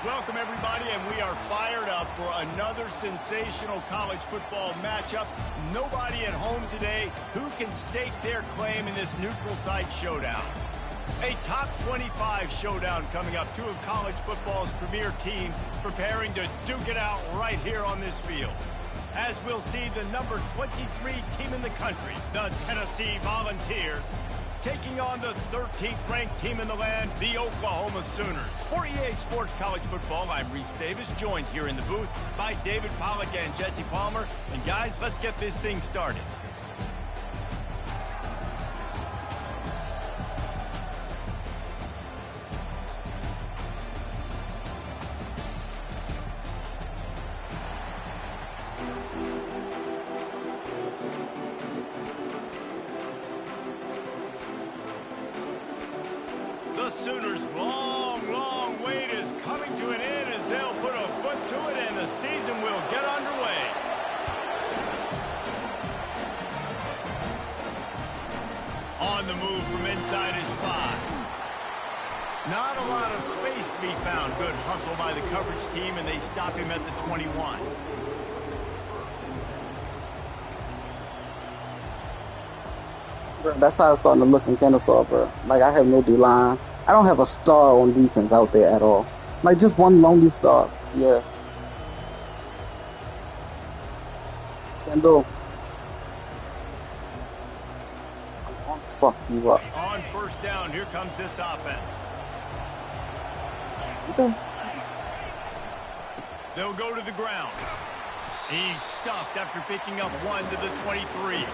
Welcome, everybody, and we are fired up for another sensational college football matchup. Nobody at home today who can stake their claim in this neutral site showdown. A top 25 showdown coming up. Two of college football's premier teams preparing to duke it out right here on this field. As we'll see, the number 23 team in the country, the Tennessee Volunteers, taking on the 13th ranked team in the land, the Oklahoma Sooners. For EA Sports College Football, I'm Reese Davis, joined here in the booth by David Pollack and Jesse Palmer. And guys, let's get this thing started. The Sooners' long wait is coming to an end as they'll put a foot to it and the season will get underway. On the move from inside his spot. Not a lot of space to be found. Good hustle by the coverage team, and they stop him at the 21. Bro, that's how it's starting to look in Kennesaw, bro. Like, I have no D-line. I don't have a star on defense out there at all. Like, just one lonely star. Yeah. Kendall. Fuck you up. On first down, here comes this offense. Okay. They'll go to the ground. He's stuffed after picking up one to the 23.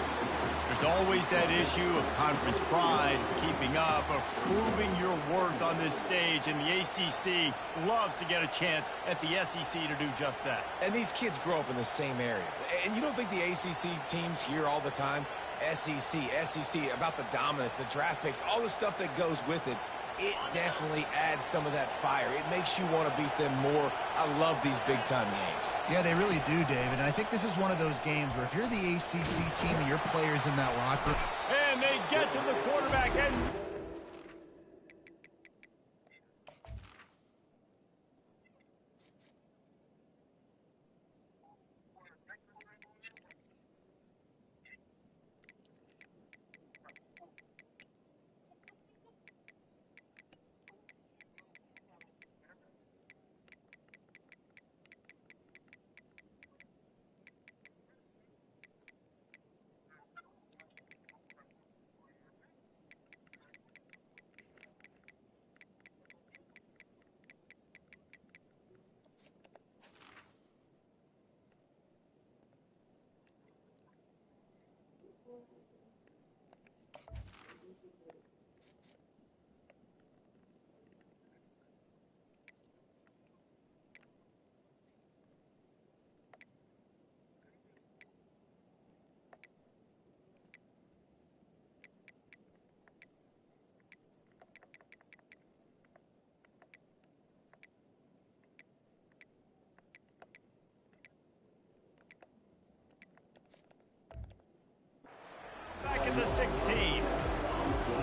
There's always that issue of conference pride, keeping up, of proving your worth on this stage, and the ACC loves to get a chance at the SEC to do just that. And these kids grow up in the same area. And you don't think the ACC teams hear all the time, SEC, about the dominance, the draft picks, all the stuff that goes with it. It definitely adds some of that fire. It makes you want to beat them more. I love these big-time games. Yeah, they really do, David. And I think this is one of those games where if you're the ACC team and your players in that locker... And they get to the quarterback and... back in the 16.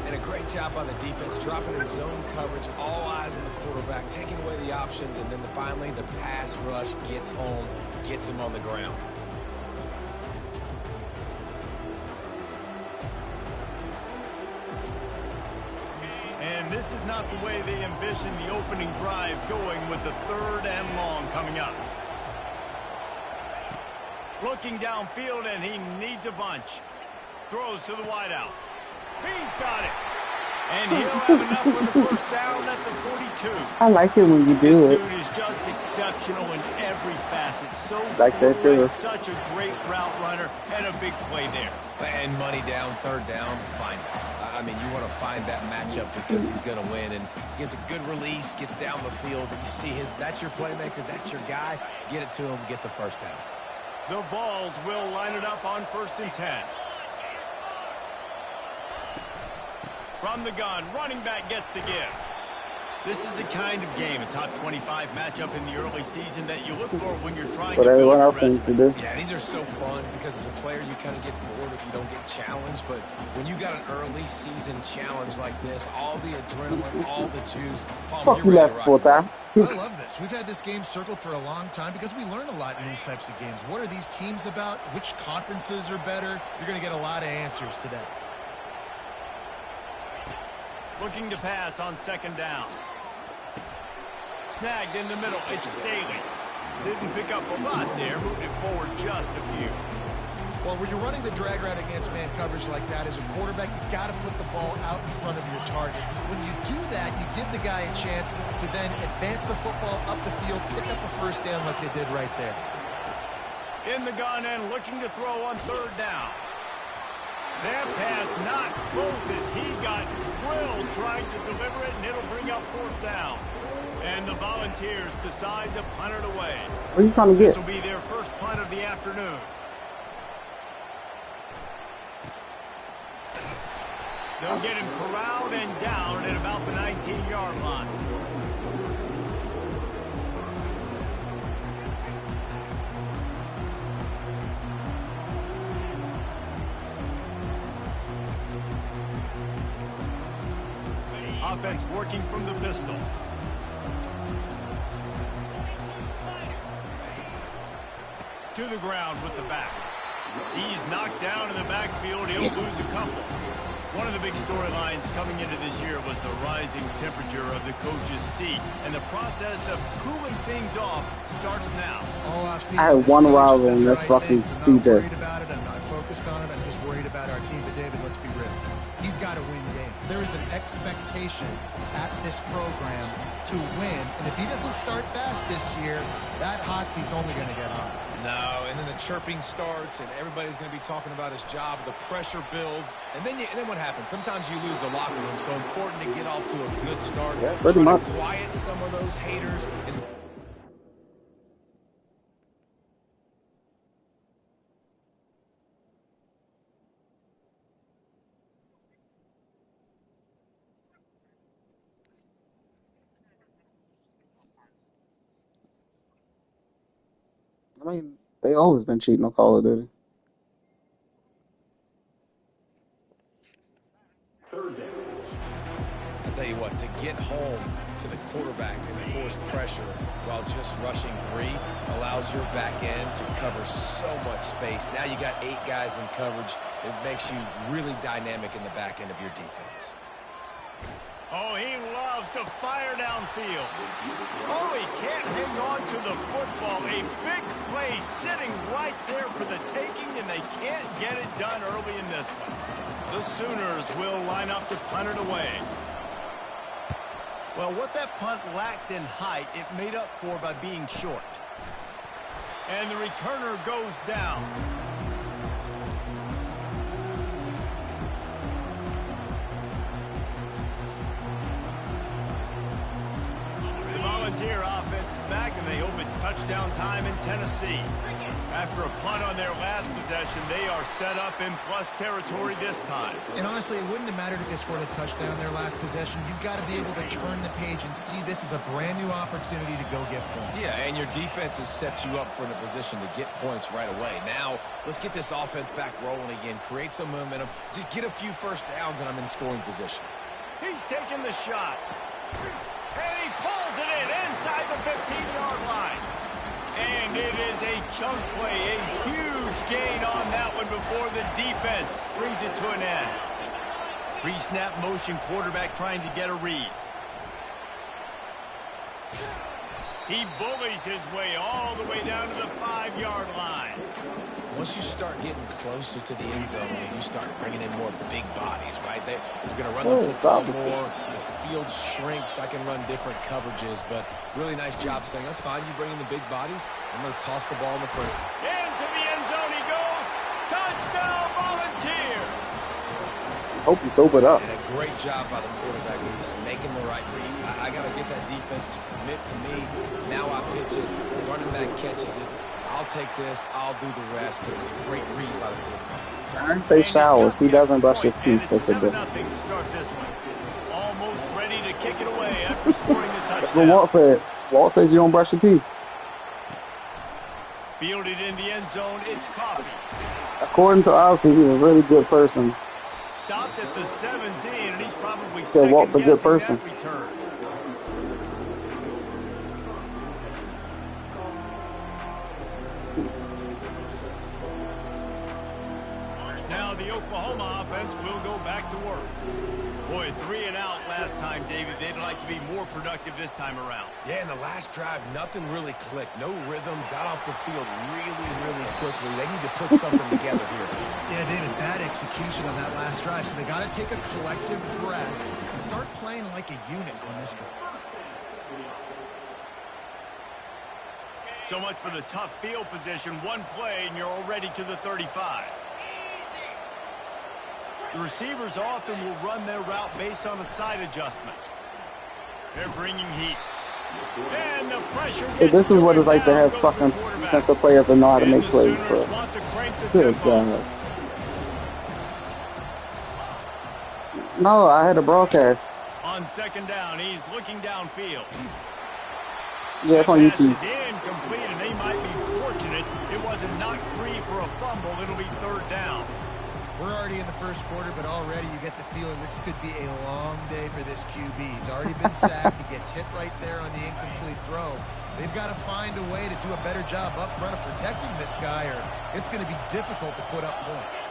And a Great job by the defense, dropping in zone coverage, all eyes on the quarterback, taking away the options, and then finally the pass rush gets home, gets him on the ground. And this is not the way they envisioned the opening drive going, with the 3rd and long coming up. Looking downfield, and he needs a bunch. Throws to the wideout. He's got it. And he'll have enough for the first down at the 42. I like it when you do it. This dude is just exceptional in every facet. So Like that too. Such a great route runner, and a big play there. And money down, 3rd down, fine. I mean, you want to find that matchup because he's going to win, and gets a good release, gets down the field. You see that's your playmaker, that's your guy. Get it to him, get the first down. The Vols will line it up on 1st and 10. From the gun, running back gets to give. This is the kind of game, a top 25 matchup in the early season, that you look for when you're trying to build everyone your else seems to resume. do. Yeah, these are so fun because as a player, you kind of get bored if you don't get challenged. But when you got an early season challenge like this, all the adrenaline, all the juice. Fuck you left full time. I love this. We've had this game circled for a long time because we learn a lot in these types of games. What are these teams about? Which conferences are better? You're going to get a lot of answers today. Looking to pass on 2nd down. Snagged in the middle. It's Staley. Didn't pick up a lot there. Moved it forward just a few. Well, when you're running the drag route against man coverage like that, as a quarterback, you've got to put the ball out in front of your target. When you do that, you give the guy a chance to then advance the football up the field, pick up a first down like they did right there. In the gun and looking to throw on 3rd down. That pass not close as he got drilled trying to deliver it, and it'll bring up 4th down. And the Volunteers decide to punt it away. What are you trying to get? This will be their first punt of the afternoon. They'll get him corralled and down at about the 19-yard line. Offense working from the pistol. To the ground with the back. He's knocked down in the backfield. He'll lose a couple. One of the big storylines coming into this year was the rising temperature of the coach's seat, and the process of cooling things off starts now. All offseason, I had one rival in this fucking seat. Siiigh. I'm not worried about it. I'm not focused on it. I'm just worried about our team. But David, let's be real. He's got to win games. There is an expectation at this program to win, and if he doesn't start fast this year, that hot seat's only going to get hotter. No, and then the chirping starts, and everybody's going to be talking about his job. The pressure builds, and then what happens? Sometimes you lose the locker room, so important to get off to a good start. Yeah, pretty Try much. to quiet some of those haters. And I mean, they always been cheating on Call of Duty. I'll tell you what, to get home to the quarterback and force pressure while just rushing 3 allows your back end to cover so much space. Now you got 8 guys in coverage. It makes you really dynamic in the back end of your defense. Oh, he loves to fire downfield. Oh, he can't hang on to the football. A big play sitting right there for the taking, and they can't get it done early in this one. The Sooners will line up to punt it away. Well, what that punt lacked in height, it made up for by being short. And the returner goes down. The Volunteer offense is back, and they hope it's touchdown time in Tennessee. After a punt on their last possession, they are set up in plus territory this time. And honestly, it wouldn't have mattered if they scored a touchdown their last possession. You've got to be able to turn the page and see this as a brand new opportunity to go get points. Yeah, and your defense has set you up for the position to get points right away. Now, let's get this offense back rolling again, create some momentum, just get a few first downs, and I'm in scoring position. He's taking the shot. And he pulls it in inside the 15-yard line. And it is a chunk play, a huge gain on that one before the defense brings it to an end. Pre-snap motion, quarterback trying to get a read. He bullies his way all the way down to the 5-yard line. Once you start getting closer to the end zone, you start bringing in more big bodies, right? You're going to run the football more. The field shrinks. I can run different coverages, but really nice job saying, that's fine. You bring in the big bodies. I'm going to toss the ball in the front. Into the end zone he goes. Touchdown, Volunteers. Hope he sobered up. And a great job by the quarterback, Luis, making the right read. I got to get that defense to commit to me. Now I pitch it. Running back catches it. I'll take this. I'll do the rest. But it was a great read by the quarterback. Aaron takes showers. He doesn't brush his teeth. That's a difference. To start this one. Almost ready to kick it away after scoring the touchdown. That's what Walt said. Walt says you don't brush your teeth. Fielded in the end zone. It's Coffee. According to obviously, he's a really good person. Stopped at the 17, and he's probably said Walt's a good person. Return. Now the Oklahoma offense will go back to work. Boy, 3 and out last time, David. They'd like to be more productive this time around. Yeah, in the last drive, nothing really clicked. No rhythm. Got off the field really, really quickly. They need to put something together here. Yeah, David, bad execution on that last drive. So they got to take a collective breath and start playing like a unit on this one. So much for the tough field position. One play, and you're already to the 35. The receivers often will run their route based on a side adjustment. They're bringing heat. And the pressure. So this is what it's like to have fucking defensive players that know how to make plays, bro. Good God. No, I had a broadcast. On second down, he's looking downfield. Yeah, it's on YouTube. Pass is incomplete, and they might be fortunate it wasn't knocked free for a fumble. It'll be third down. We're already in the first quarter, but already you get the feeling this could be a long day for this QB. He's already been sacked. He gets hit right there on the incomplete throw. They've got to find a way to do a better job up front of protecting this guy, or it's going to be difficult to put up points.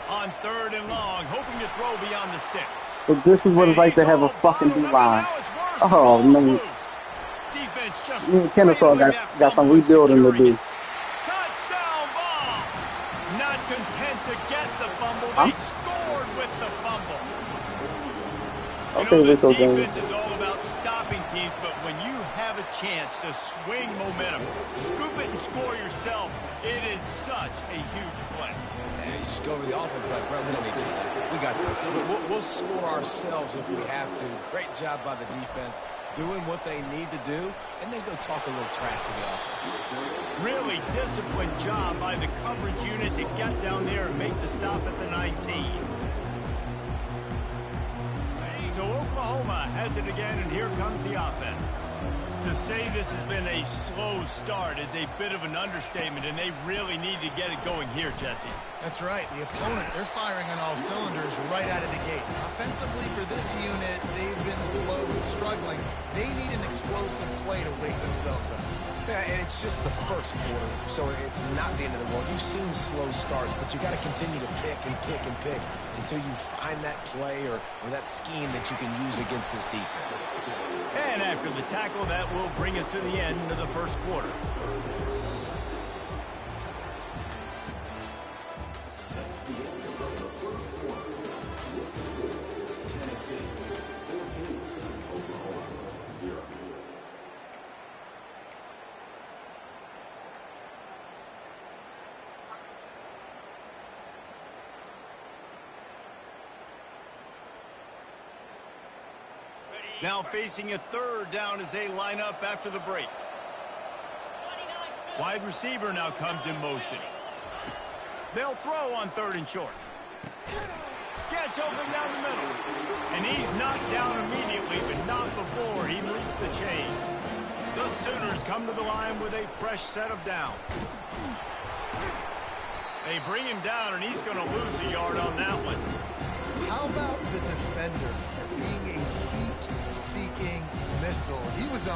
On third and long, hoping to throw beyond the sticks. So this is what it's like to have a fucking D-line. Oh, man. Defense just Me and Kennesaw got some rebuilding to do. Touchdown ball. Not content to get the fumble. They scored with the fumble. Okay, Rico James. Defense is all about stopping teams, but when you have a chance to swing momentum, scoop it and score yourself, it is such a huge play. You just go over the offense, but bro, we don't need you. We got this. We'll score ourselves if we have to. Great job by the defense, doing what they need to do, and then go talk a little trash to the offense. Really disciplined job by the coverage unit to get down there and make the stop at the 19. So Oklahoma has it again, and here comes the offense. To say this has been a slow start is a bit of an understatement, and they really need to get it going here, Jesse. That's right. The opponent, they're firing on all cylinders right out of the gate. Offensively for this unit, they've been slow and struggling. They need an explosive play to wake themselves up. Yeah, and it's just the first quarter, so it's not the end of the world. You've seen slow starts, but you got to continue to pick and pick and pick until you find that play or that scheme that you can use against this defense. And after the tackle, that will bring us to the end of the first quarter. Now facing a third down as they line up after the break. Wide receiver now comes in motion. They'll throw on third and short. Gets open down the middle. And he's knocked down immediately, but not before he moves the chains. The Sooners come to the line with a fresh set of downs. They bring him down, and he's going to lose a yard on that one.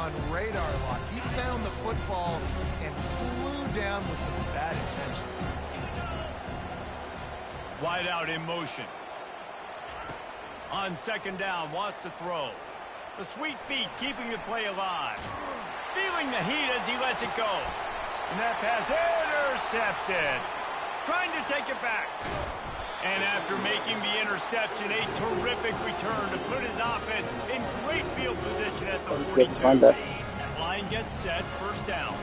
on radar lock. He found the football and flew down with some bad intentions. Wide out in motion. On second down, wants to throw. The sweet feet keeping the play alive. Feeling the heat as he lets it go. And that pass intercepted. Trying to take it back. And after making the interception, a terrific return to put his offense in great field position at the 42. Line gets set, first down.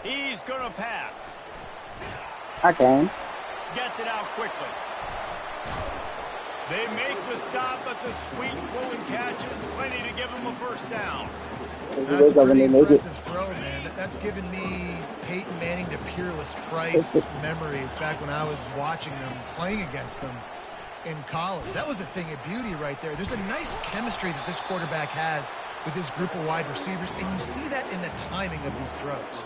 He's going to pass. I can. Gets it out quickly. They make the stop, but the sweet flowing catch is plenty to give him a first down. That's a pretty impressive throw, man. That's given me Peyton Manning to Peerless Price memories back when I was watching them, playing against them in college. That was a thing of beauty right there. There's a nice chemistry that this quarterback has with his group of wide receivers, and you see that in the timing of these throws.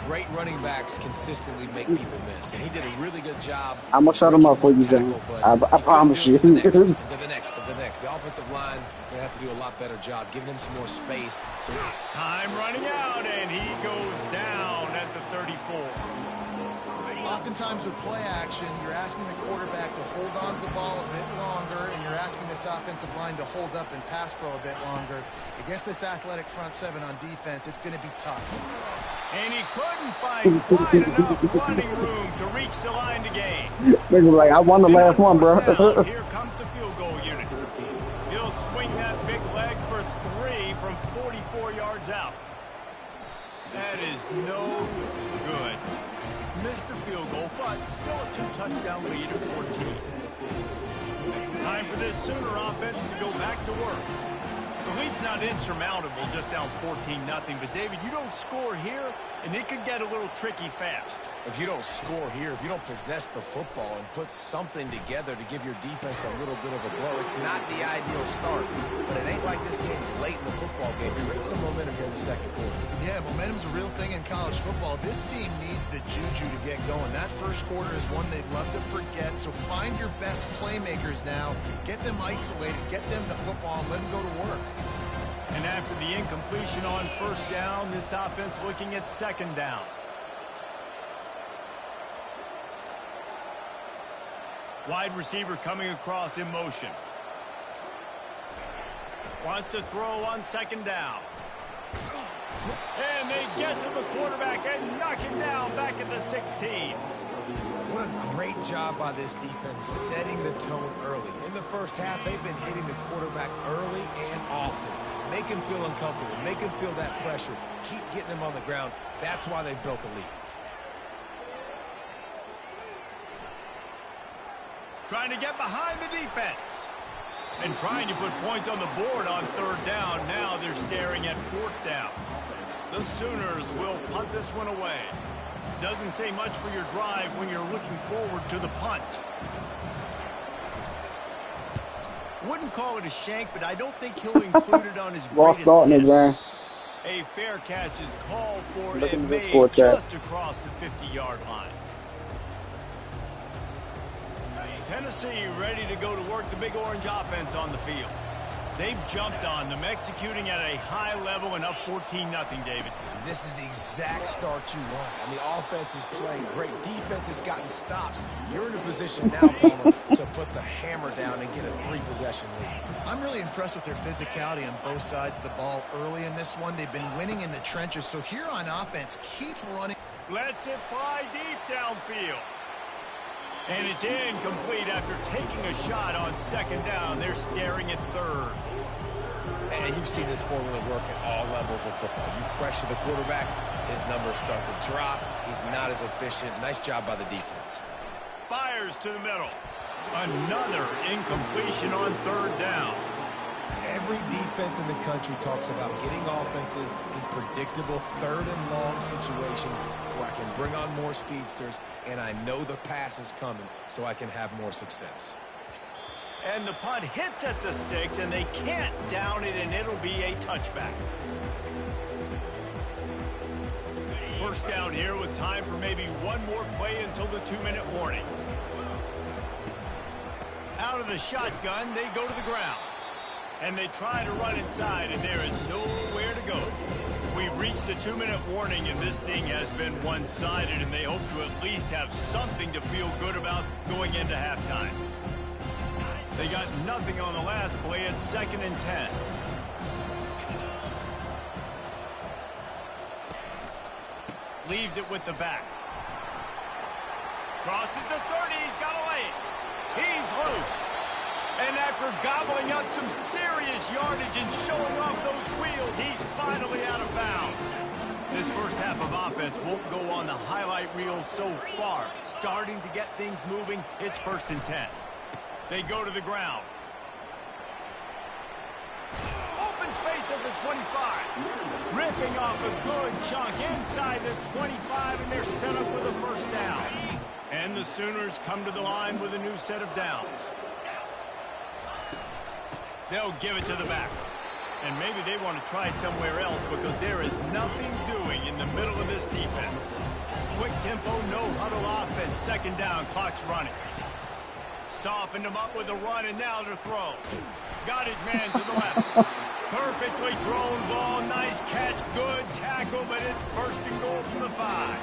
Great running backs consistently make people miss, and he did a really good job. I'm going to shut him up for you, John. I promise you. To the next. The offensive line, they have to do a lot better job, giving him some more space. So time running out, and he goes down at the 34. Oftentimes with play action, you're asking the quarterback to hold on to the ball a bit longer, and you're asking this offensive line to hold up and pass pro a bit longer. Against this athletic front seven on defense, it's going to be tough. And he couldn't find quite enough running room to reach the line to gain. They were like, I won the last one, bro. Here comes the field goal unit. He'll swing that big leg for 3 from 44 yards out. That is no good. Missed the field goal, but still a 2-touchdown lead of 14. Time for this Sooner offense to go back to work. The lead's not insurmountable, just down 14-0. But, David, you don't score here, and it could get a little tricky fast. If you don't score here, if you don't possess the football and put something together to give your defense a little bit of a blow, it's not the ideal start. But it ain't like this game's late in the football game. You create some momentum here in the second quarter. Yeah, momentum's a real thing in college football. This team needs the juju to get going. That first quarter is one they'd love to forget. So find your best playmakers now. Get them isolated. Get them the football and let them go to work. And after the incompletion on first down, this offense looking at second down. Wide receiver coming across in motion. Wants to throw on second down. And they get to the quarterback and knock him down back at the 16. What a great job by this defense setting the tone early. In the first half, they've been hitting the quarterback early and often. Make him feel uncomfortable. Make him feel that pressure. Keep getting him on the ground. That's why they've built the lead. Trying to get behind the defense. And trying to put points on the board on third down. Now they're staring at fourth down. The Sooners will punt this one away. Doesn't say much for your drive when you're looking forward to the punt. Wouldn't call it a shank, but I don't think he'll include it on his greatest hits. A fair catch is called for and made just across the 50-yard line. Tennessee ready to go to work the Big Orange offense on the field. They've jumped on them, executing at a high level and up 14-0, David. This is the exact start you want. And the offense is playing great. Defense has gotten stops. You're in a position now, Palmer, to put the hammer down and get a 3-possession lead. I'm really impressed with their physicality on both sides of the ball early in this one. They've been winning in the trenches. So here on offense, keep running. Lets it fly deep downfield. And it's incomplete after taking a shot on second down. They're staring at third. And you've seen this formula work at all levels of football. You pressure the quarterback, his numbers start to drop. He's not as efficient. Nice job by the defense. Fires to the middle. Another incompletion on third down. Every defense in the country talks about getting offenses in predictable third and long situations where I can bring on more speedsters and I know the pass is coming so I can have more success. And the punt hits at the 6 and they can't down it and it'll be a touchback. First down here with time for maybe one more play until the 2-minute warning. Out of the shotgun, they go to the ground. And they try to run inside, and there is nowhere to go. We've reached the 2-minute warning, and this thing has been one-sided, and they hope to at least have something to feel good about going into halftime. They got nothing on the last play. It's 2nd and 10. Leaves it with the back. Crosses the 30. He's got to lay it. He's loose. And after gobbling up some serious yardage and showing off those wheels, he's finally out of bounds. This first half of offense won't go on the highlight reel so far. Starting to get things moving. It's 1st and 10. They go to the ground. Open space at the 25. Ripping off a good chunk inside the 25, and they're set up with a 1st down. And the Sooners come to the line with a new set of downs. They'll give it to the back. And maybe they want to try somewhere else because there is nothing doing in the middle of this defense. Quick tempo, no huddle offense. 2nd down, clock's running. Softened him up with a run, and now to throw. Got his man to the left. Perfectly thrown ball, nice catch, good tackle, but it's 1st and goal from the 5.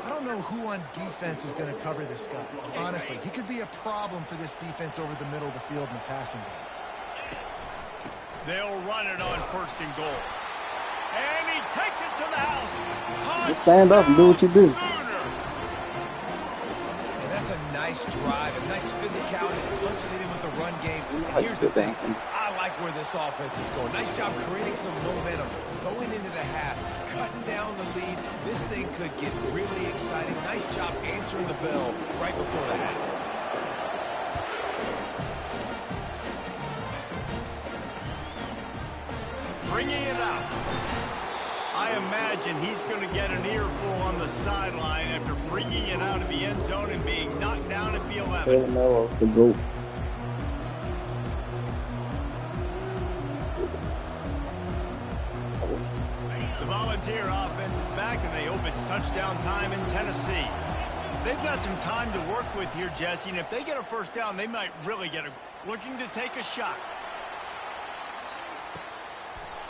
I don't know who on defense is going to cover this guy. Honestly, he could be a problem for this defense over the middle of the field in the passing game. They'll run it on 1st and goal. And he takes it to the house. Just stand up and do what you do. And that's a nice drive, a nice physicality, punching it in with the run game. And here's the thing. I like where this offense is going. Nice job creating some momentum. Going into the half, cutting down the lead. This thing could get really exciting. Nice job answering the bell right before the half. Bringing it out. I imagine he's going to get an earful on the sideline after bringing it out of the end zone and being knocked down at the 11. No, the goat. The Volunteer offense is back, and they hope it's touchdown time in Tennessee. They've got some time to work with here, Jesse, and if they get a 1st down, they might really get looking to take a shot.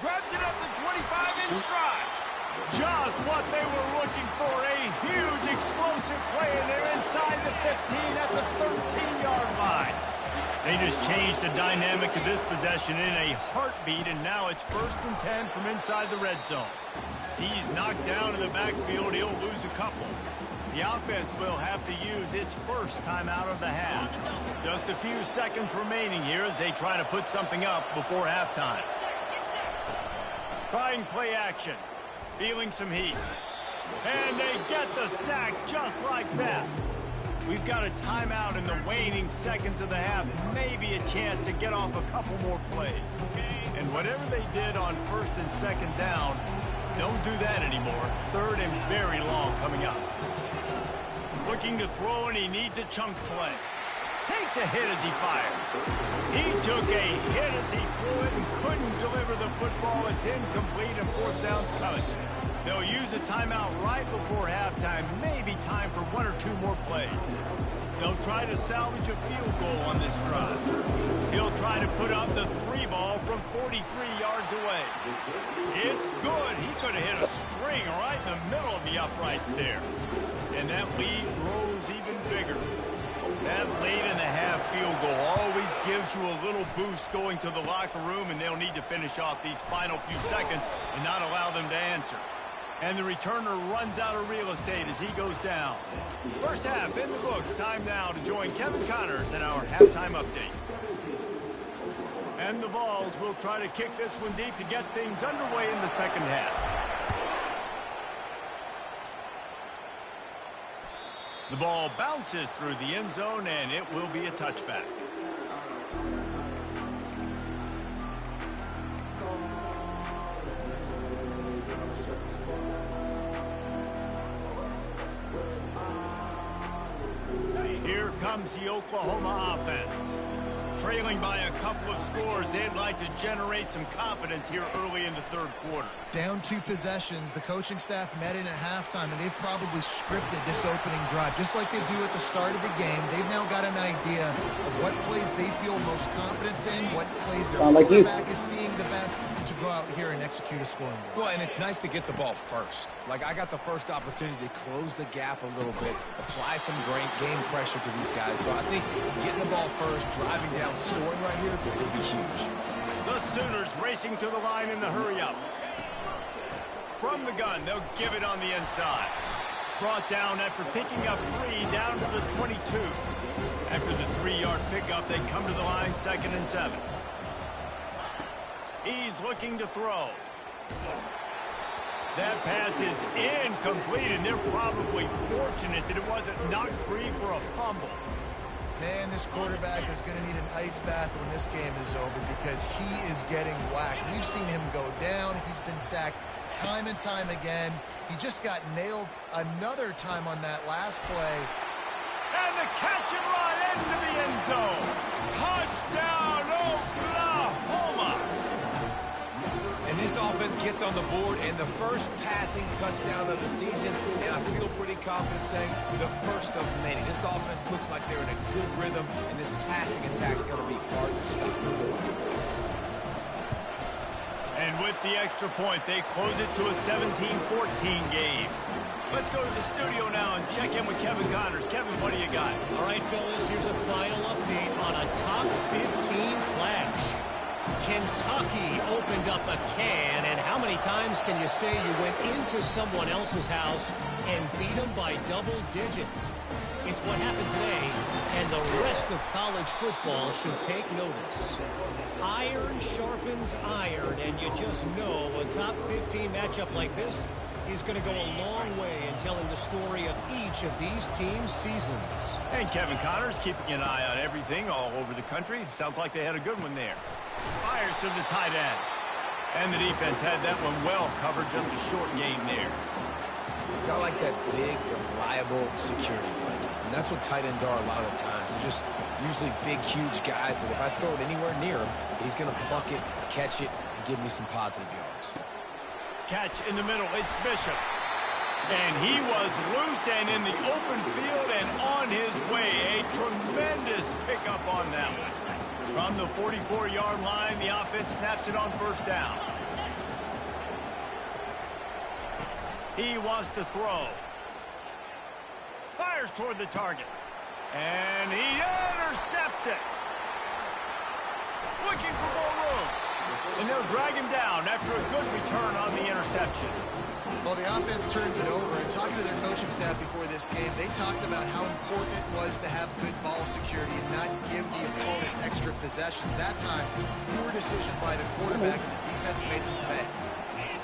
Grabs it up the 25 in stride. Just what they were looking for. A huge explosive play, and they're inside the 15 at the 13-yard line. They just changed the dynamic of this possession in a heartbeat, and now it's 1st and 10 from inside the red zone. He's knocked down in the backfield. He'll lose a couple. The offense will have to use its 1st timeout of the half. Just a few seconds remaining here as they try to put something up before halftime. Trying play action. Feeling some heat. And they get the sack just like that. We've got a timeout in the waning seconds of the half. Maybe a chance to get off a couple more plays. And whatever they did on 1st and 2nd down, don't do that anymore. 3rd and very long coming up. Looking to throw, and he needs a chunk play. Takes a hit as he fires. He took a hit as he threw it and couldn't deliver the football. It's incomplete, and 4th down's coming. They'll use a timeout right before halftime. Maybe time for 1 or 2 more plays. They'll try to salvage a field goal on this drive. He'll try to put up the 3 ball from 43 yards away. It's good. He could have hit a string right in the middle of the uprights there. And that lead grows even bigger. That late in the half field goal always gives you a little boost going to the locker room, and they'll need to finish off these final few seconds and not allow them to answer. And the returner runs out of real estate as he goes down. First half in the books. Time now to join Kevin Connors in our halftime update. And the Vols will try to kick this one deep to get things underway in the 2nd half. The ball bounces through the end zone, and it will be a touchback. Here comes the Oklahoma offense. Trailing by a couple of scores, they'd like to generate some confidence here early in the third quarter. Down 2 possessions, the coaching staff met in at halftime, and they've probably scripted this opening drive. Just like they do at the start of the game, they've now got an idea of what plays they feel most confident in, what plays their quarterback is seeing the best, to go out here and execute a scoring goal. Well, and it's nice to get the ball first. Like, I got the first opportunity to close the gap a little bit, apply some great game pressure to these guys. So I think getting the ball first, driving down, scoring right here would be huge. The Sooners racing to the line in the hurry-up. From the gun, they'll give it on the inside. Brought down after picking up 3 down to the 22. After the 3-yard pickup, they come to the line 2nd and 7. He's looking to throw. That pass is incomplete, and they're probably fortunate that it wasn't knocked free for a fumble. Man, this quarterback is going to need an ice bath when this game is over because he is getting whacked. We've seen him go down. He's been sacked time and time again. He just got nailed another time on that last play. And the catch and run into the end zone. Touchdown, Oklahoma! And this offense gets on the board, and the first passing touchdown of the season, and I feel pretty confident saying the first of many. This offense looks like they're in a good rhythm, and this passing attack's going to be hard to stop. And with the extra point, they close it to a 17-14 game. Let's go to the studio now and check in with Kevin Connors. Kevin, what do you got? All right, fellas, here's a final update on a top 15 clash. Kentucky opened up a can, and how many times can you say you went into someone else's house and beat them by double digits? It's what happened today, and the rest of college football should take notice. Iron sharpens iron, and you just know a top 15 matchup like this is going to go a long way in telling the story of each of these teams' seasons. And Kevin Connors keeping an eye on everything all over the country. Sounds like they had a good one there. Fires to the tight end. And the defense had that one well covered, just a short game there. Got like that big, reliable security blanket. And that's what tight ends are a lot of the times. They're just usually big, huge guys that if I throw it anywhere near him, he's going to pluck it, catch it, and give me some positive yards. Catch in the middle. It's Bishop. And he was loose and in the open field and on his way. A tremendous pickup on that one. From the 44-yard line, the offense snaps it on first down. He wants to throw. Fires toward the target. And he intercepts it. Looking for more room. And they'll drag him down after a good return on the interception. Well, the offense turns it over, and talking to their coaching staff before this game, they talked about how important it was to have good ball security and not give the opponent extra possessions. That time, poor decision by the quarterback, and the defense made them pay.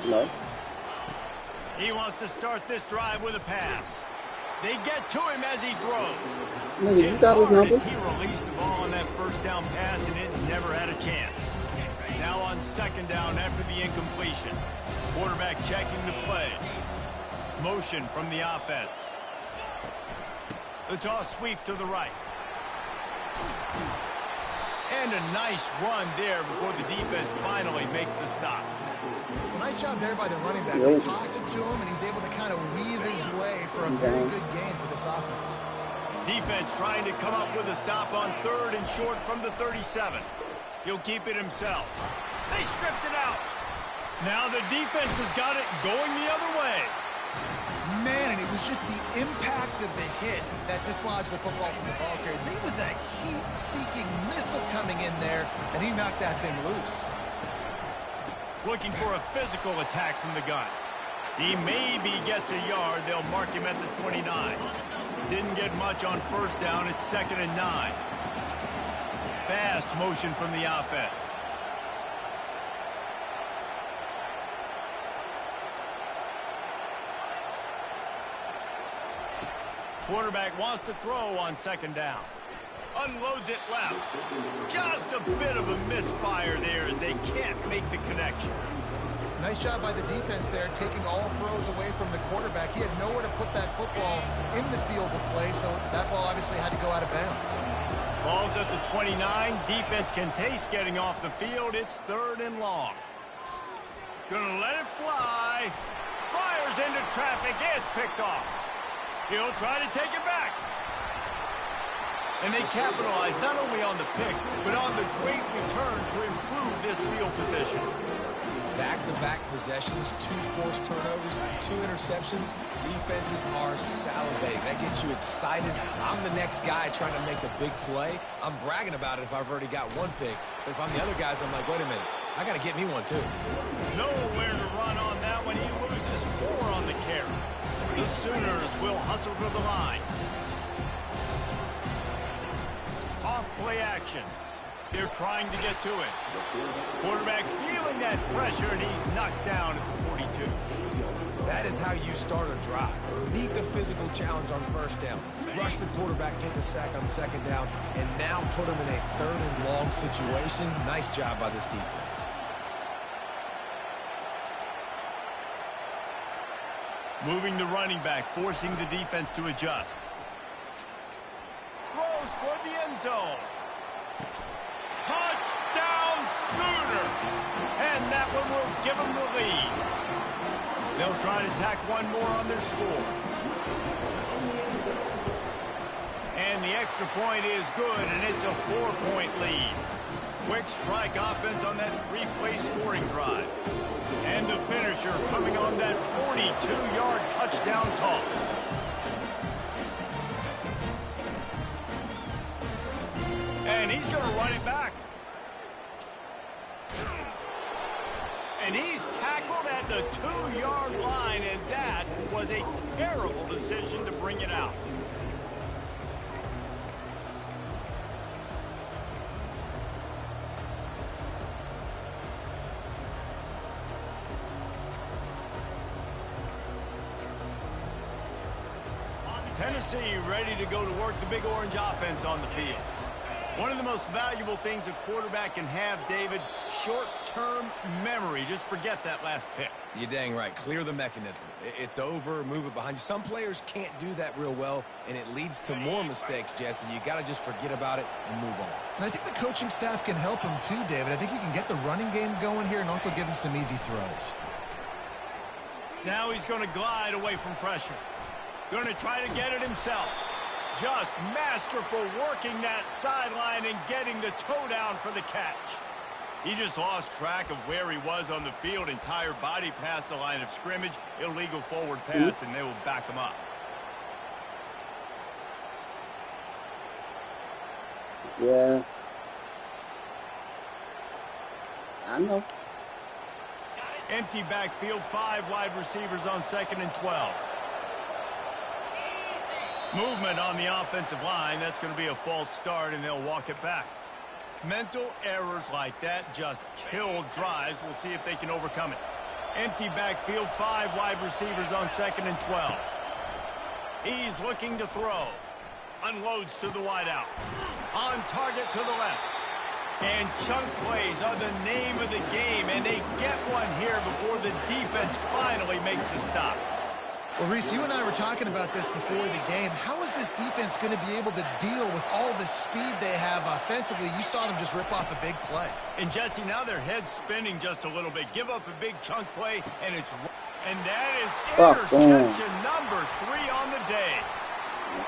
No. He wants to start this drive with a pass. They get to him as he throws. Nigga, you got his number? He released the ball on that first down pass, and it never had a chance. Now on second down after the incompletion. Quarterback checking the play. Motion from the offense. The toss sweep to the right. And a nice run there before the defense finally makes the stop. Well, nice job there by the running back. They toss it to him, and he's able to kind of weave his way for a very good game for this offense. Defense trying to come up with a stop on third and short from the 37. He'll keep it himself. They stripped it out. Now the defense has got it going the other way. Man, and it was just the impact of the hit that dislodged the football from the ball carrier. There was a heat-seeking missile coming in there, and he knocked that thing loose. Looking for a physical attack from the gun. He maybe gets a yard. They'll mark him at the 29. Didn't get much on first down. It's 2nd and 9. Fast motion from the offense. Quarterback wants to throw on second down. Unloads it left. Just a bit of a misfire there as they can't make the connection. Nice job by the defense there, taking all throws away from the quarterback. He had nowhere to put that football in the field to play, so that ball obviously had to go out of bounds. Ball's at the 29. Defense can taste getting off the field. It's 3rd and long. Gonna let it fly. Fires into traffic. It's picked off. He'll try to take it back. And they capitalize not only on the pick, but on the great return to improve this field position. Back-to-back possessions, 2 forced turnovers, 2 interceptions. Defenses are salivating. That gets you excited. I'm the next guy trying to make a big play. I'm bragging about it if I've already got 1 pick. But if I'm the other guys, I'm like, wait a minute. I got to get me 1, too. Nowhere to run on that one. He loses 4 on the carry. The Sooners will hustle to the line. Off play action. They're trying to get to it. Quarterback feeling that pressure, and he's knocked down at the 42. That is how you start a drive. Meet the physical challenge on 1st down. Rush the quarterback, get the sack on 2nd down, and now put him in a 3rd and long situation. Nice job by this defense. Moving the running back, forcing the defense to adjust. Throws toward the end zone. Touchdown Sooners! And that one will give them the lead. They'll try to tack 1 more on their score. And the extra point is good, and it's a 4-point lead. Quick strike offense on that 3-play scoring drive. And the finisher coming on that 42-yard touchdown toss. And he's going to run it back. And he's tackled at the 2-yard line, and that was a terrible decision to bring it out. Tennessee ready to go to work the Big Orange offense on the field. One of the most valuable things a quarterback can have, David, short-term memory. Just forget that last pick. You're dang right. Clear the mechanism. It's over, move it behind you. Some players can't do that real well, and it leads to more mistakes, Jesse. You got to just forget about it and move on. And I think the coaching staff can help him too, David. I think you can get the running game going here and also give him some easy throws. Now he's going to glide away from pressure. Going to try to get it himself. Just masterful working that sideline and getting the toe down for the catch. He just lost track of where he was on the field. Entire body past the line of scrimmage. Illegal forward pass, and they will back him up. Yeah. I know. Empty backfield, 5 wide receivers on 2nd and 12. Movement on the offensive line. That's going to be a false start, and they'll walk it back. Mental errors like that just kill drives. We'll see if they can overcome it. Empty backfield, 5 wide receivers on 2nd and 12. He's looking to throw. Unloads to the wideout. On target to the left. And chunk plays are the name of the game, and they get one here before the defense finally makes a stop. Well, Reese, you and I were talking about this before the game. How is this defense going to be able to deal with all the speed they have offensively? You saw them just rip off a big play. And, Jesse, now their head's spinning just a little bit. Give up a big chunk play, and that is interception number 3 on the day.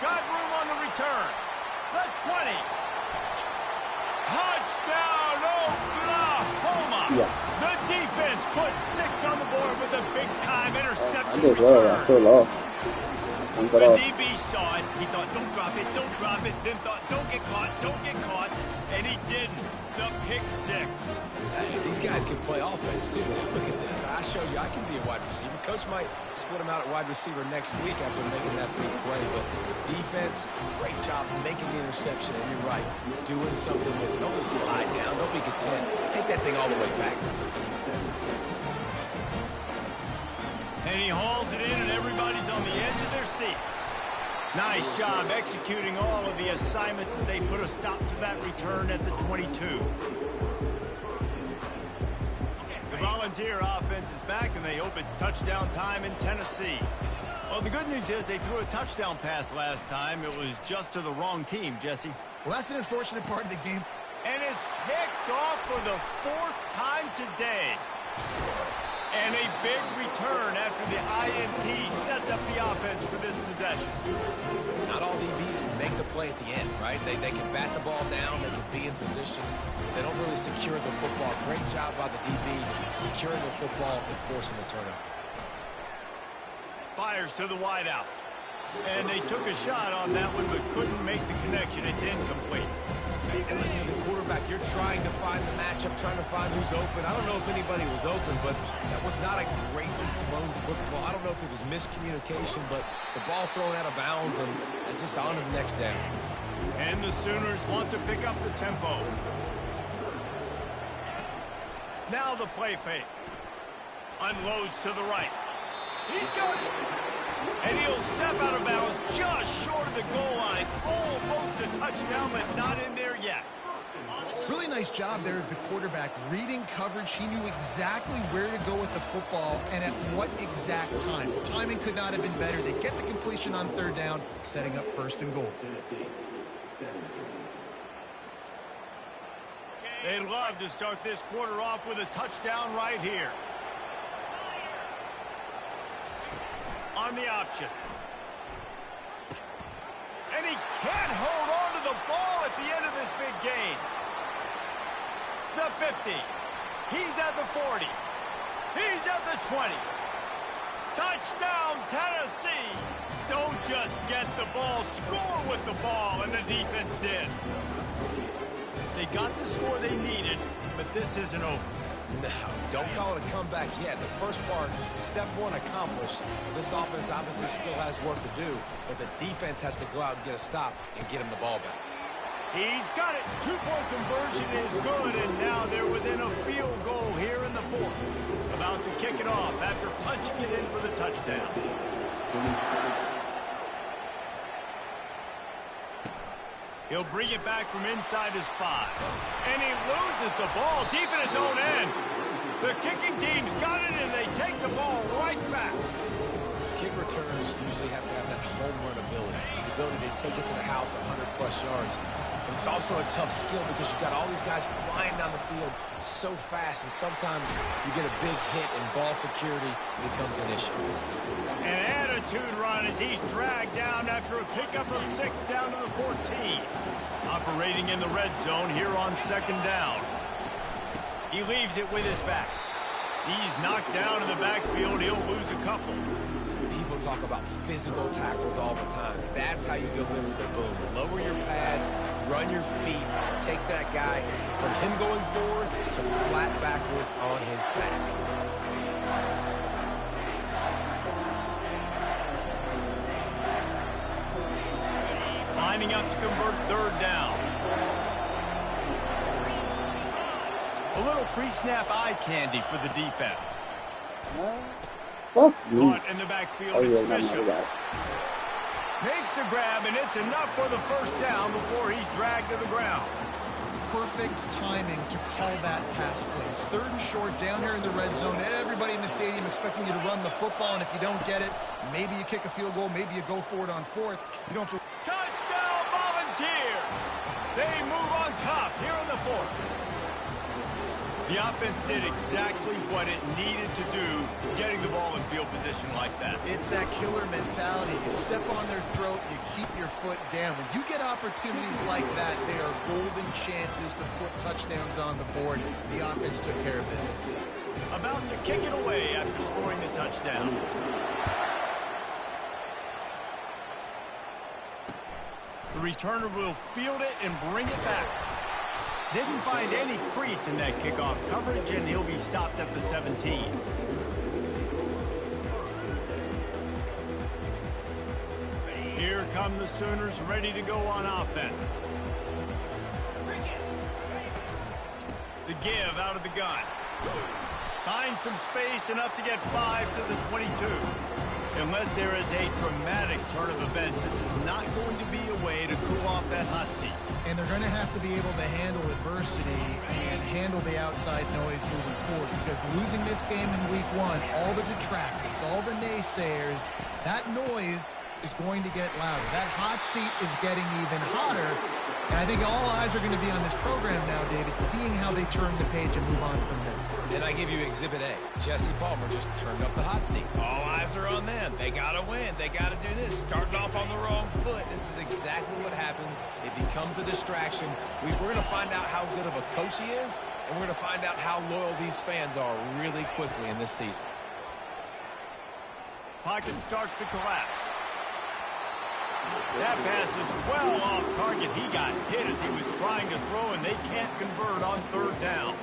Got room on the return. The 20. Touchdown, Oklahoma! Yes. The defense puts 6 on the board with a big-time interception I did well. I still lost. The DB saw it. He thought, don't drop it, don't drop it. Then thought, don't get caught. And he didn't. The pick 6. These guys can play offense, too. Look at this. I show you I can be a wide receiver. Coach might split him out at wide receiver next week after making that big play. But defense, great job making the interception. And you're right, doing something with it. Don't just slide down. Don't be content. Take that thing all the way back. And he hauls it in, and everybody's on the edge of their seats. Nice job executing all of the assignments as they put a stop to that return at the 22. The Volunteer offense is back, and they hope it's touchdown time in Tennessee. Well, the good news is they threw a touchdown pass last time. It was just to the wrong team, Jesse. Well, that's an unfortunate part of the game. And it's picked off for the 4th time today. And a big return after the INT sets up the offense for this possession. Not all DBs make the play at the end, right? They can bat the ball down, they can be in position. They don't really secure the football. Great job by the DB securing the football and forcing the turnover. Fires to the wideout. And they took a shot on that one, but couldn't make the connection. It's incomplete. And listen, as a quarterback, you're trying to find the matchup, trying to find who's open. I don't know if anybody was open, but that was not a greatly thrown football. I don't know if it was miscommunication, but the ball thrown out of bounds and just on to the next down. And the Sooners want to pick up the tempo. Now the play fake. Unloads to the right. He's got it. And he'll step out of bounds just short of the goal line. Almost a touchdown, but not in there yet. Really nice job there of the quarterback. Reading coverage, he knew exactly where to go with the football and at what exact time. The timing could not have been better. They get the completion on 3rd down, setting up 1st and goal. They'd love to start this quarter off with a touchdown right here. On the option. And he can't hold on to the ball at the end of this big game. The 50. He's at the 40. He's at the 20. Touchdown, Tennessee. Don't just get the ball, score with the ball, and the defense did. They got the score they needed, but this isn't over. No, don't call it a comeback yet. The first part, step 1 accomplished. This offense obviously still has work to do, but the defense has to go out and get a stop and get him the ball back. He's got it. 2-point conversion is good, and now they're within a field goal here in the 4th. About to kick it off after punching it in for the touchdown. He'll bring it back from inside his 5. And he loses the ball deep in his own end. The kicking team's got it, and they take the ball right back. Kick returners usually have to have that home run ability, the ability to take it to the house 100-plus yards. But it's also a tough skill because you've got all these guys flying down the field so fast, and sometimes you get a big hit and ball security becomes an issue. An attitude run as he's dragged down after a pickup of 6 down to the 14. Operating in the red zone here on 2nd down. He leaves it with his back. He's knocked down in the backfield. He'll lose a couple. People talk about physical tackles all the time. That's how you deliver the boom. Lower your pads, run your feet, take that guy from him going forward to flat backwards on his back. Lining up to convert 3rd down. A little pre-snap eye candy for the defense. Caught in the backfield, it's Bishop. Makes the grab, and it's enough for the 1st down before he's dragged to the ground. Perfect timing to call that pass play. It's 3rd and short down here in the red zone. Everybody in the stadium expecting you to run the football, and if you don't get it, maybe you kick a field goal, maybe you go for it on 4th. You don't have to... Touchdown, Volunteer! They move on top here in the 4th. The offense did exactly what it needed to do, getting the ball in field position like that. It's that killer mentality. You step on their throat, you keep your foot down. When you get opportunities like that, they are golden chances to put touchdowns on the board. The offense took care of business. About to kick it away after scoring the touchdown. The returner will field it and bring it back. Didn't find any crease in that kickoff coverage, and he'll be stopped at the 17. Here come the Sooners ready to go on offense. The give out of the gun. Finds some space enough to get 5 to the 22. Unless there is a dramatic turn of events, this is not going to be a way to cool off that hot seat. And they're going to have to be able to handle adversity and handle the outside noise moving forward, because losing this game in week 1, all the detractors, all the naysayers, that noise is going to get louder. That hot seat is getting even hotter. And I think all eyes are going to be on this program now, David, seeing how they turn the page and move on from this. And I give you Exhibit A. Jesse Palmer just turned up the hot seat. All eyes are on them. They got to win. They got to do this. Starting off on the wrong foot. This is exactly what happens. It becomes a distraction. We're going to find out how good of a coach he is, and we're going to find out how loyal these fans are really quickly in this season. Pocket starts to collapse. That pass is well off target. He got hit as he was trying to throw, and they can't convert on 3rd down.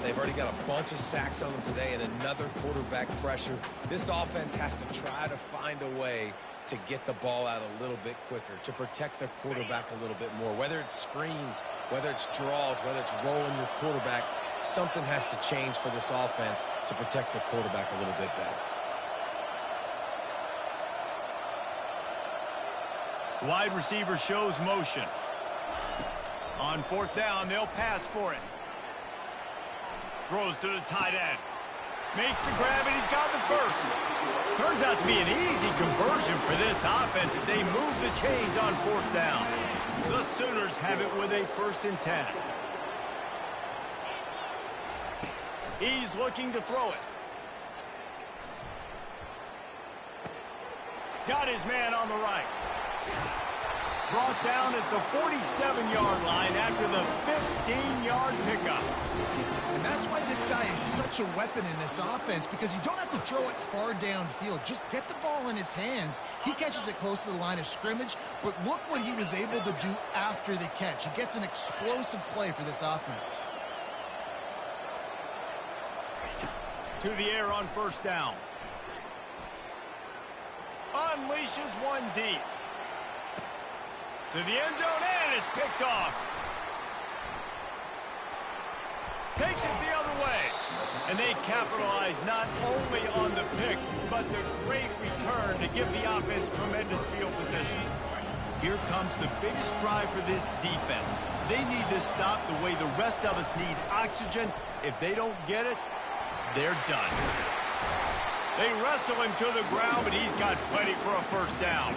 They've already got a bunch of sacks on them today and another quarterback pressure. This offense has to try to find a way to get the ball out a little bit quicker, to protect their quarterback a little bit more. Whether it's screens, whether it's draws, whether it's rolling your quarterback, something has to change for this offense to protect their quarterback a little bit better. Wide receiver shows motion. On 4th down, they'll pass for it. Throws to the tight end. Makes the grab, and he's got the first. Turns out to be an easy conversion for this offense as they move the chains on 4th down. The Sooners have it with a 1st and 10. He's looking to throw it. Got his man on the right. Brought down at the 47-yard line after the 15-yard pickup. And that's why this guy is such a weapon in this offense, because you don't have to throw it far downfield. Just get the ball in his hands. He catches it close to the line of scrimmage, but look what he was able to do after the catch. He gets an explosive play for this offense. To the air on 1st down. Unleashes one deep. To the end zone, and is picked off. Takes it the other way. And they capitalize not only on the pick, but the great return to give the offense tremendous field position. Here comes the biggest drive for this defense. They need to stop the way the rest of us need oxygen. If they don't get it, they're done. They wrestle him to the ground, but he's got plenty for a 1st down.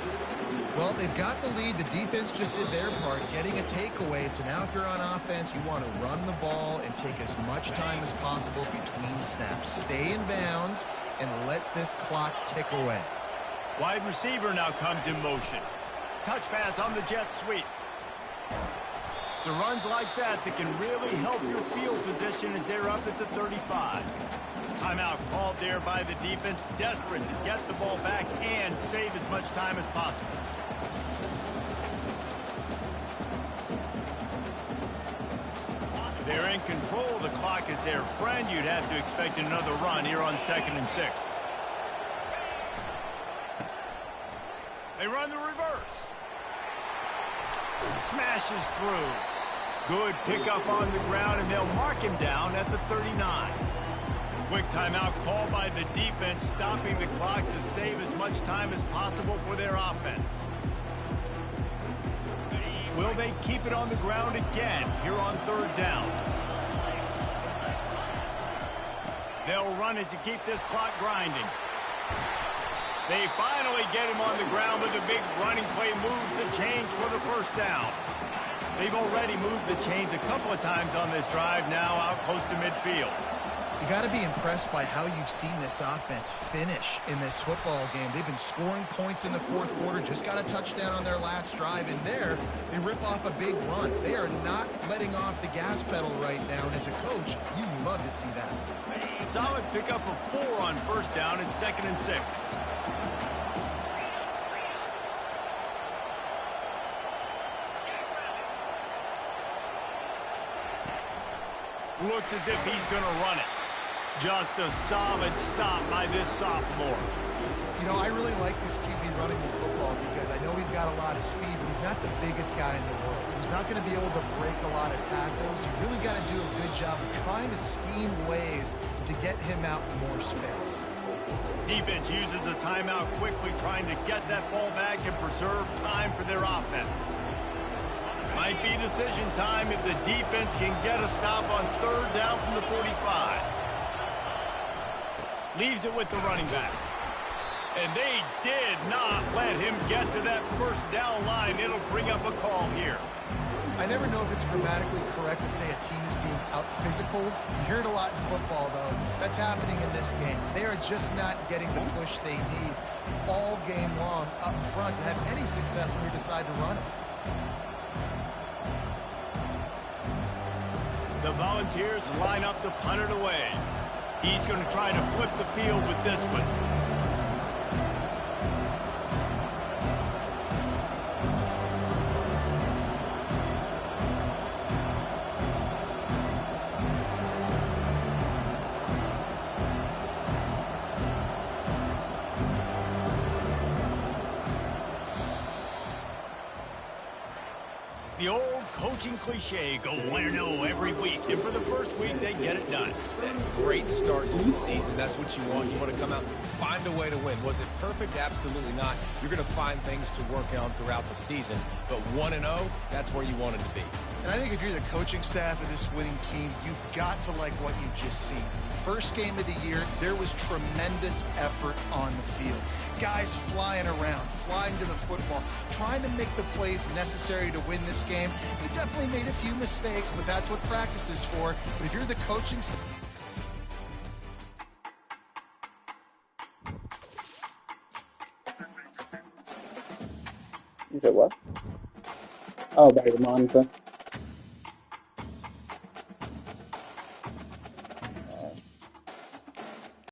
Well, they've got the lead. The defense just did their part, getting a takeaway. So now if you're on offense, you want to run the ball and take as much time as possible between snaps. Stay in bounds and let this clock tick away. Wide receiver now comes in motion. Touch pass on the jet sweep. So runs like that can really help your field position as they're up at the 35. Timeout called there by the defense, desperate to get the ball back and save as much time as possible. They're in control. The clock is their friend. You'd have to expect another run here on 2nd and 6. They run the reverse. Smashes through. Good pickup on the ground, and they'll mark him down at the 39. Quick timeout called by the defense, stopping the clock to save as much time as possible for their offense. Will they keep it on the ground again here on 3rd down? They'll run it to keep this clock grinding. They finally get him on the ground, but the big running play moves the chains for the 1st down. They've already moved the chains a couple of times on this drive, now out close to midfield. You got to be impressed by how you've seen this offense finish in this football game. They've been scoring points in the 4th quarter, just got a touchdown on their last drive, and there they rip off a big run. They are not letting off the gas pedal right now, and as a coach, you love to see that. Solid pickup of 4 on 1st down and 2nd and 6. Looks as if he's going to run it. Just a solid stop by this sophomore. You know, I really like this QB running the football because I know he's got a lot of speed, but he's not the biggest guy in the world. So he's not going to be able to break a lot of tackles. You really got to do a good job of trying to scheme ways to get him out in more space. Defense uses a timeout quickly, trying to get that ball back and preserve time for their offense. Might be decision time if the defense can get a stop on 3rd down from the 45. Leaves it with the running back. And they did not let him get to that 1st down line. It'll bring up a call here. I never know if it's grammatically correct to say a team is being out-physicaled. You hear it a lot in football, though. That's happening in this game. They are just not getting the push they need all game long up front to have any success when they decide to run it. The Volunteers line up to punt it away. He's going to try to flip the field with this one. The old coaching cliche, go 1-0 every week. And for the first week, they get it done. Great start to the season. That's what you want. You want to come out, find a way to win. Was it perfect? Absolutely not. You're going to find things to work on throughout the season. But 1-0, that's where you want it to be. And I think if you're the coaching staff of this winning team, you've got to like what you've just seen. First game of the year, there was tremendous effort on the field. Guys flying around, flying to the football, trying to make the plays necessary to win this game. They definitely made a few mistakes, but that's what practice is for. But if you're the coaching staff... You said what? Oh, by the monitor.